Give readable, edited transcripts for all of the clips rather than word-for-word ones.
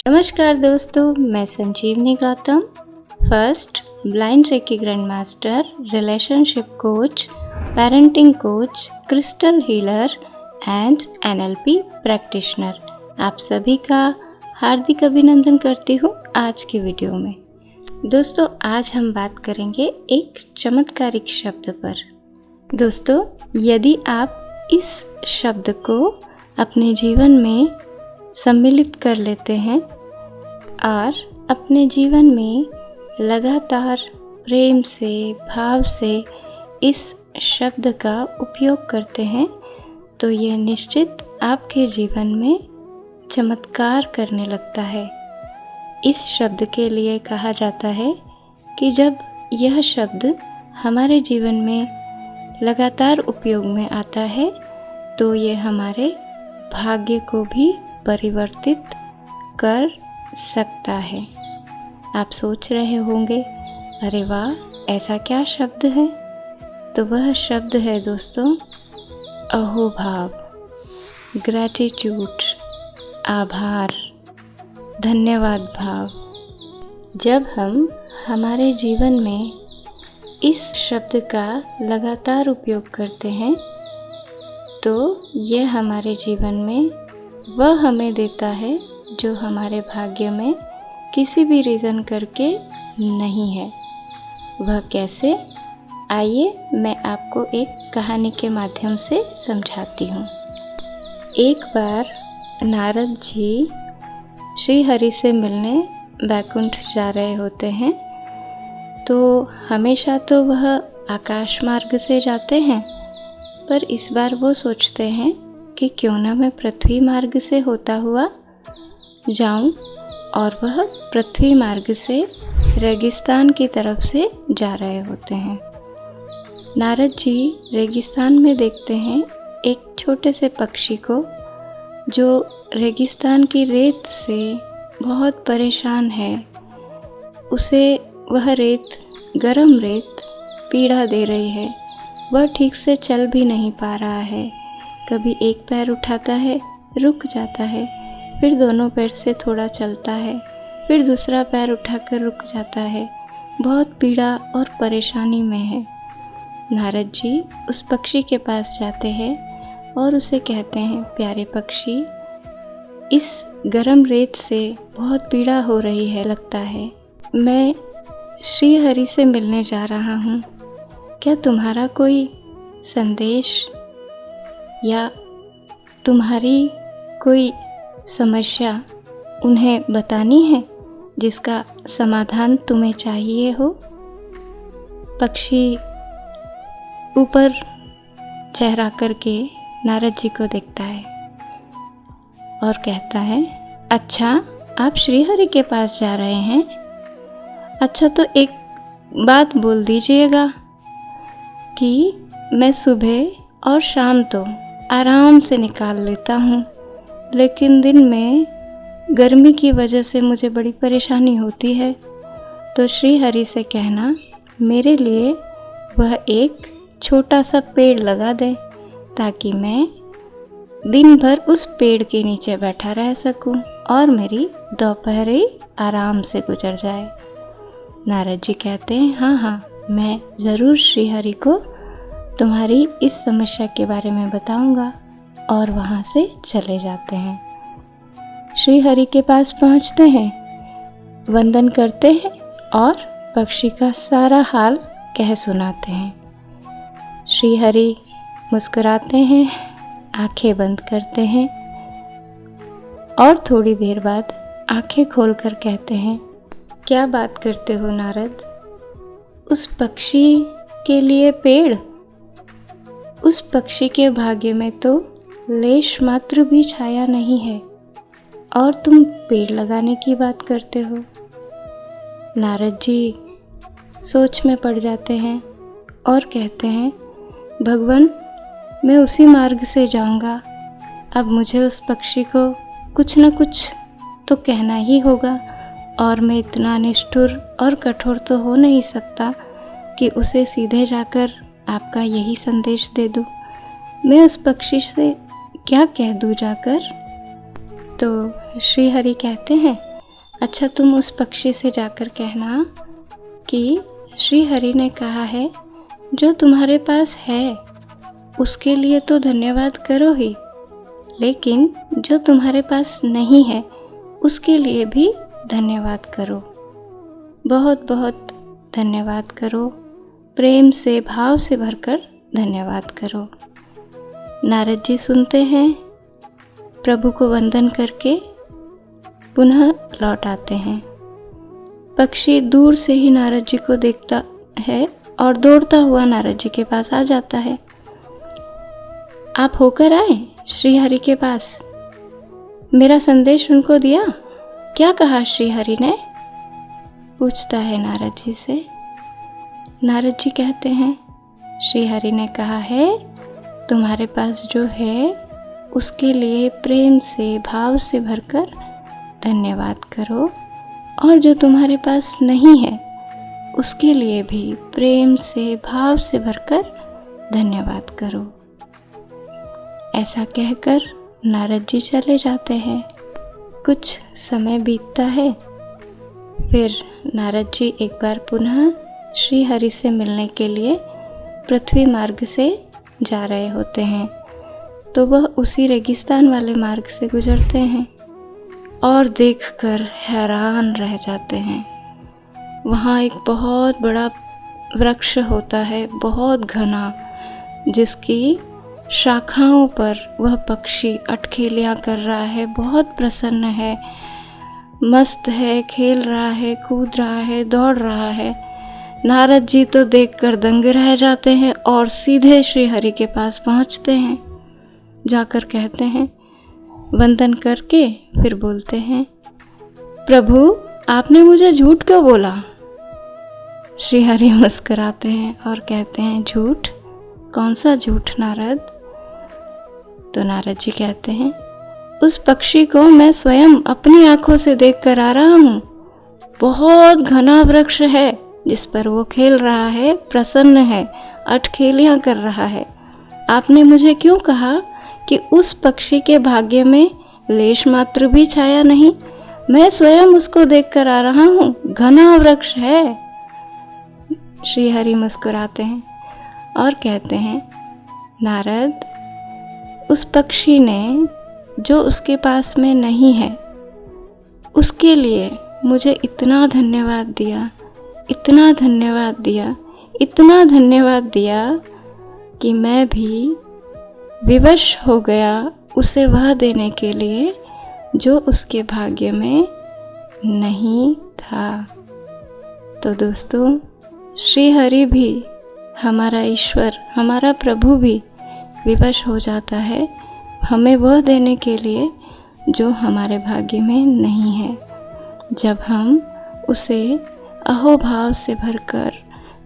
नमस्कार दोस्तों, मैं Sanjeevani Gautam, first blind reiki grand master, relationship coach, parenting coach, crystal healer and NLP practitioner. आप सभी का हार्दिक अभिनंदन करती हूँ आज के वीडियो में। दोस्तों, आज हम बात करेंगे एक चमत्कारिक शब्द पर। दोस्तों, यदि आप इस शब्द को अपने जीवन में सम्मिलित कर लेते हैं और अपने जीवन में लगातार प्रेम से, भाव से इस शब्द का उपयोग करते हैं तो ये निश्चित आपके जीवन में चमत्कार करने लगता है। इस शब्द के लिए कहा जाता है कि जब यह शब्द हमारे जीवन में लगातार उपयोग में आता है तो ये हमारे भाग्य को भी परिवर्तित कर सकता है। आप सोच रहे होंगे, अरे वाह, ऐसा क्या शब्द है? तो वह शब्द है दोस्तों अहोभाव, ग्रैटिट्यूड, आभार, धन्यवाद भाव। जब हम हमारे जीवन में इस शब्द का लगातार उपयोग करते हैं तो यह हमारे जीवन में वह हमें देता है जो हमारे भाग्य में किसी भी रीज़न करके नहीं है। वह कैसे? आइए मैं आपको एक कहानी के माध्यम से समझाती हूँ। एक बार नारद जी श्री हरि से मिलने बैकुंठ जा रहे होते हैं। तो हमेशा तो वह आकाश मार्ग से जाते हैं, पर इस बार वो सोचते हैं कि क्यों ना मैं पृथ्वी मार्ग से होता हुआ जाऊं, और वह पृथ्वी मार्ग से रेगिस्तान की तरफ से जा रहे होते हैं। नारद जी रेगिस्तान में देखते हैं एक छोटे से पक्षी को जो रेगिस्तान की रेत से बहुत परेशान है। उसे वह रेत, गरम रेत, पीड़ा दे रही है। वह ठीक से चल भी नहीं पा रहा है। कभी एक पैर उठाता है, रुक जाता है, फिर दोनों पैर से थोड़ा चलता है, फिर दूसरा पैर उठाकर रुक जाता है। बहुत पीड़ा और परेशानी में है। नारद जी उस पक्षी के पास जाते हैं और उसे कहते हैं, प्यारे पक्षी, इस गरम रेत से बहुत पीड़ा हो रही है लगता है। मैं श्री हरि से मिलने जा रहा हूँ। क्या तुम्हारा कोई संदेश या तुम्हारी कोई समस्या उन्हें बतानी है जिसका समाधान तुम्हें चाहिए हो? पक्षी ऊपर चेहरा करके नारद जी को देखता है और कहता है, अच्छा, आप श्री हरि के पास जा रहे हैं? अच्छा, तो एक बात बोल दीजिएगा कि मैं सुबह और शाम तो आराम से निकाल लेता हूँ, लेकिन दिन में गर्मी की वजह से मुझे बड़ी परेशानी होती है। तो श्री हरि से कहना मेरे लिए वह एक छोटा सा पेड़ लगा दें ताकि मैं दिन भर उस पेड़ के नीचे बैठा रह सकूं और मेरी दोपहरी आराम से गुजर जाए। नारद जी कहते हैं, हाँ हाँ, मैं ज़रूर श्री हरि को तुम्हारी इस समस्या के बारे में बताऊंगा, और वहाँ से चले जाते हैं। श्री हरि के पास पहुँचते हैं, वंदन करते हैं और पक्षी का सारा हाल कह सुनाते हैं। श्री हरि मुस्कुराते हैं, आंखें बंद करते हैं और थोड़ी देर बाद आंखें खोलकर कहते हैं, क्या बात करते हो नारद? उस पक्षी के लिए पेड़? उस पक्षी के भाग्य में तो लेश मात्र भी छाया नहीं है और तुम पेड़ लगाने की बात करते हो। नारद जी सोच में पड़ जाते हैं और कहते हैं, भगवान, मैं उसी मार्ग से जाऊंगा। अब मुझे उस पक्षी को कुछ न कुछ तो कहना ही होगा, और मैं इतना निष्ठुर और कठोर तो हो नहीं सकता कि उसे सीधे जाकर आपका यही संदेश दे दूं। मैं उस पक्षी से क्या कह दूं जाकर? तो श्री हरि कहते हैं, अच्छा, तुम उस पक्षी से जाकर कहना कि श्री हरि ने कहा है जो तुम्हारे पास है उसके लिए तो धन्यवाद करो ही, लेकिन जो तुम्हारे पास नहीं है उसके लिए भी धन्यवाद करो। बहुत बहुत धन्यवाद करो, प्रेम से भाव से भरकर धन्यवाद करो। नारद जी सुनते हैं, प्रभु को वंदन करके पुनः लौट आते हैं। पक्षी दूर से ही नारद जी को देखता है और दौड़ता हुआ नारद जी के पास आ जाता है। आप होकर आए श्री हरि के पास, मेरा संदेश उनको दिया, क्या कहा श्री हरि ने? पूछता है नारद जी से। नारद जी कहते हैं, श्री हरि ने कहा है तुम्हारे पास जो है उसके लिए प्रेम से भाव से भरकर धन्यवाद करो, और जो तुम्हारे पास नहीं है उसके लिए भी प्रेम से भाव से भरकर धन्यवाद करो। ऐसा कहकर नारद जी चले जाते हैं। कुछ समय बीतता है, फिर नारद जी एक बार पुनः श्री हरि से मिलने के लिए पृथ्वी मार्ग से जा रहे होते हैं, तो वह उसी रेगिस्तान वाले मार्ग से गुजरते हैं और देखकर हैरान रह जाते हैं। वहाँ एक बहुत बड़ा वृक्ष होता है, बहुत घना, जिसकी शाखाओं पर वह पक्षी अटखेलियाँ कर रहा है, बहुत प्रसन्न है, मस्त है, खेल रहा है, कूद रहा है, दौड़ रहा है। नारद जी तो देखकर दंग रह जाते हैं और सीधे श्री हरि के पास पहुँचते हैं। जाकर कहते हैं, वंदन करके फिर बोलते हैं, प्रभु आपने मुझे झूठ क्यों बोला? श्री हरि मुस्कुराते हैं और कहते हैं, झूठ? कौन सा झूठ नारद? तो नारद जी कहते हैं, उस पक्षी को मैं स्वयं अपनी आंखों से देख कर आ रहा हूँ। बहुत घना वृक्ष है जिस पर वो खेल रहा है, प्रसन्न है, अटखेलियाँ कर रहा है। आपने मुझे क्यों कहा कि उस पक्षी के भाग्य में लेश मात्र भी छाया नहीं? मैं स्वयं उसको देख कर आ रहा हूँ, घना वृक्ष है। श्री हरि मुस्कुराते हैं और कहते हैं, नारद उस पक्षी ने जो उसके पास में नहीं है उसके लिए मुझे इतना धन्यवाद दिया, इतना धन्यवाद दिया, इतना धन्यवाद दिया कि मैं भी विवश हो गया उसे वह देने के लिए जो उसके भाग्य में नहीं था। तो दोस्तों, श्री हरि भी, हमारा ईश्वर, हमारा प्रभु भी विवश हो जाता है हमें वह देने के लिए जो हमारे भाग्य में नहीं है, जब हम उसे अहोभाव से भरकर,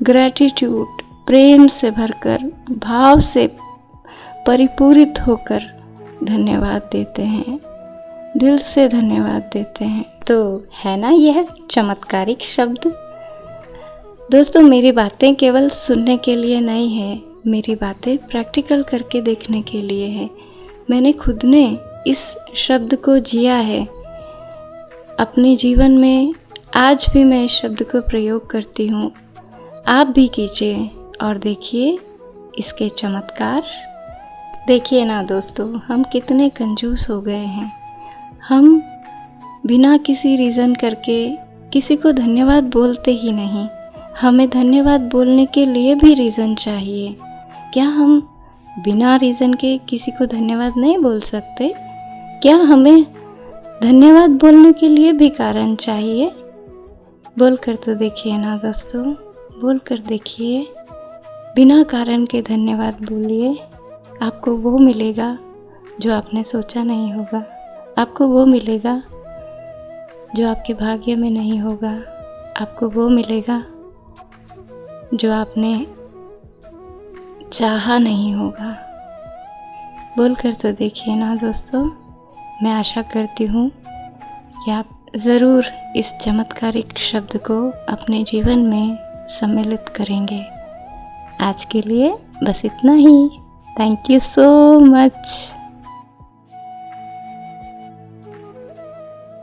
ग्रैटिट्यूड, प्रेम से भरकर, भाव से परिपूरित होकर धन्यवाद देते हैं, दिल से धन्यवाद देते हैं। तो है ना यह चमत्कारिक शब्द? दोस्तों, मेरी बातें केवल सुनने के लिए नहीं है, मेरी बातें प्रैक्टिकल करके देखने के लिए है। मैंने खुद ने इस शब्द को जिया है अपने जीवन में। आज भी मैं इस शब्द को प्रयोग करती हूँ। आप भी कीजिए और देखिए इसके चमत्कार। देखिए ना दोस्तों, हम कितने कंजूस हो गए हैं। हम बिना किसी रीज़न करके किसी को धन्यवाद बोलते ही नहीं। हमें धन्यवाद बोलने के लिए भी रीज़न चाहिए। क्या हम बिना रीज़न के किसी को धन्यवाद नहीं बोल सकते? क्या हमें धन्यवाद बोलने के लिए भी कारण चाहिए? बोल कर तो देखिए ना दोस्तों, बोल कर देखिए। बिना कारण के धन्यवाद बोलिए, आपको वो मिलेगा जो आपने सोचा नहीं होगा। आपको वो मिलेगा जो आपके भाग्य में नहीं होगा। आपको वो मिलेगा जो आपने चाहा नहीं होगा। बोल कर तो देखिए ना दोस्तों। मैं आशा करती हूँ कि आप ज़रूर इस चमत्कारिक शब्द को अपने जीवन में सम्मिलित करेंगे। आज के लिए बस इतना ही। Thank you so much.